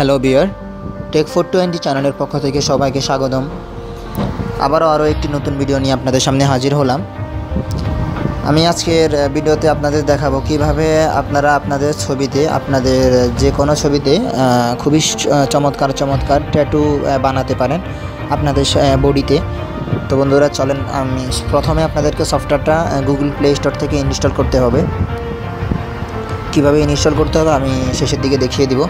Hello বিয়ার take 420 চ্যানেলের পক্ষ থেকে সবাইকে স্বাগতম। আরও একটি নতুন ভিডিও নিয়ে আপনাদের সামনে হাজির হলাম। আমি আজকের ভিডিওতে আপনাদের দেখাবো কিভাবে আপনারা আপনাদের ছবিতে, আপনাদের যে কোনো ছবিতে খুবই চমৎকার ট্যাটু বানাতে পারেন আপনাদের বডিতে। তো বন্ধুরা চলেন, আমি প্রথমে আপনাদেরকে সফটওয়্যারটা গুগল প্লে স্টোর থেকে ইনস্টল করতে হবে। কিভাবে ইনস্টল করতে হবে আমি শেষের দিকে দেখিয়ে দিব।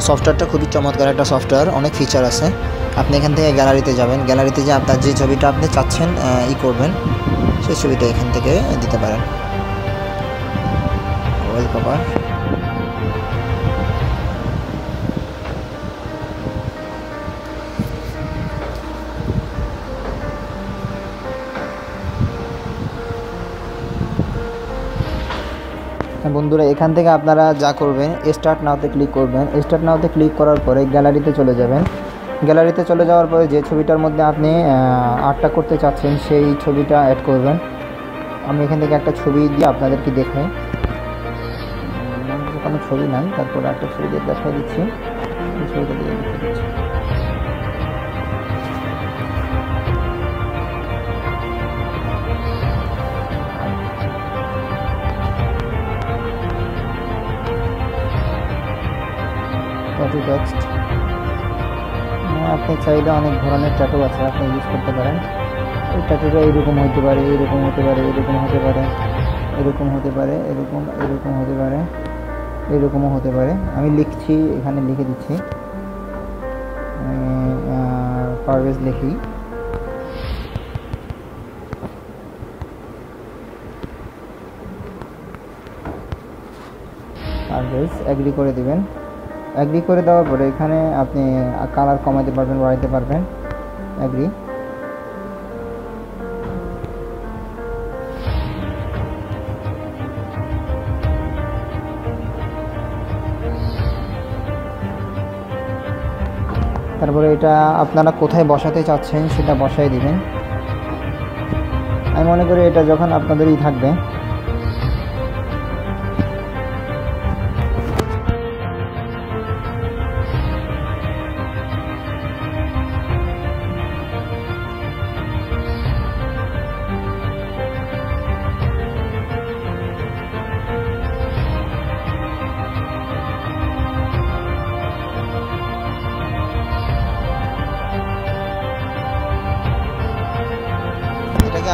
সফটওয়্যারটা খুবই চমৎকার একটা সফটওয়্যার, অনেক ফিচার আছে। আপনি এখান থেকে গ্যালারিতে যাবেন, গ্যালারিতে যে আপনার যে ছবিটা আপনি চাচ্ছেন করবেন, সেই ছবিটা এখান থেকে দিতে পারেন। ওয়ালপেপার, বন্ধুরা এখান থেকে আপনারা যা করবেন, স্টার্ট নাওতে ক্লিক করবেন। স্টার্ট নাওতে ক্লিক করার পরে গ্যালারিতে চলে যাবেন। গ্যালারিতে চলে যাওয়ার পরে যে ছবিটার মধ্যে আপনি আর্টটা করতে চাচ্ছেন সেই ছবিটা অ্যাড করবেন। আমি এখান থেকে একটা ছবি দিয়ে আপনাদেরকে দেখে, কোনো ছবি নাই, তারপরে একটা ছবি দিয়ে দেখাই দিচ্ছি। এই ছবিটা দিয়ে দেখে দিচ্ছি। ট্যাটু টেক্সট, আপনি চাইলে অনেক ধরনের ট্যাটু আছে, আপনি ইউজ করতে পারেন। এই ট্যাটুটা এইরকম হতে পারে, এইরকম হতে পারে, এরকম হতে পারে, এরকম হতে পারে, এরকম হতে পারে, এরকমও হতে পারে। আমি লিখছি, এখানে লিখে দিচ্ছি, পারভেজ লিখি। পারভেজ এগ্রি করে দিবেন। এগ্রি করে দেওয়ার পরে এখানে আপনি কালার কমাতে পারবেন, বাড়াইতে পারবেন। এগ্রি। তারপরে এটা আপনারা কোথায় বসাতে চাচ্ছেন সেটা বসাই দিবেন। আমি মনে করি এটা যখন আপনাদেরই থাকবে,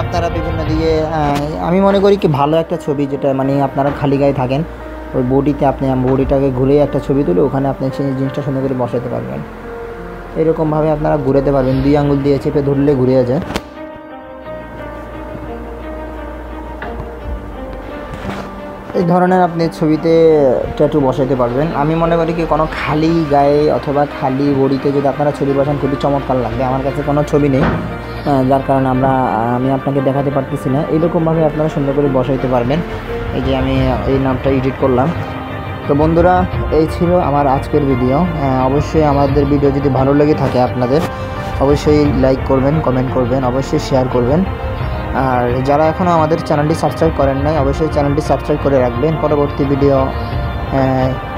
আপনারা বিভিন্ন দিকে, আমি মনে করি কি ভালো একটা ছবি, যেটা মানে আপনারা খালি গায়ে থাকেন, ওই বডিতে আপনি বডিটাকে ঘুরে একটা ছবি তুলে ওখানে আপনি সেই জিনিসটা সুন্দর করে বসাতে পারবেন। এরকমভাবে আপনারা ঘুরাতে পারবেন, 2 আঙ্গুল দিয়ে চেপে ধরলে ঘুরে যায়। এই ধরনের আপনি ছবিতে ট্যাটু বসাতে পারবেন। আমি মনে করি কি কোনো খালি গায়ে অথবা খালি বডিতে যদি আপনারা ছবি বসান খুবই চমৎকার লাগবে। আমার কাছে কোনো ছবি নেই, যার কারণে আমি আপনাকে দেখাতে পারতেছি না। এইরকমভাবে আপনারা সুন্দর করে বসাইতে পারবেন। এই যে আমি এই নামটা এডিট করলাম। তো বন্ধুরা এই ছিল আমার আজকের ভিডিও। অবশ্যই আমাদের ভিডিও যদি ভালো লেগে থাকে আপনাদের, অবশ্যই লাইক করবেন, কমেন্ট করবেন, অবশ্যই শেয়ার করবেন। আর যারা এখনও আমাদের চ্যানেলটি সাবস্ক্রাইব করেন নাই, অবশ্যই চ্যানেলটি সাবস্ক্রাইব করে রাখবেন, পরবর্তী ভিডিও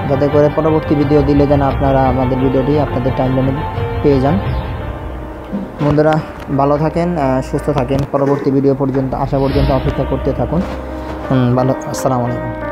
যাতে করে পরবর্তী ভিডিও দিলে যেন আপনারা আমাদের ভিডিওটি আপনাদের টাইমলাইনে পেয়ে যান। বন্ধুরা ভালো থাকেন, সুস্থ থাকেন, পরবর্তী ভিডিও পর্যন্ত আসা পর্যন্ত অপেক্ষা করতে থাকুন। ভালো, আসসালামু আলাইকুম।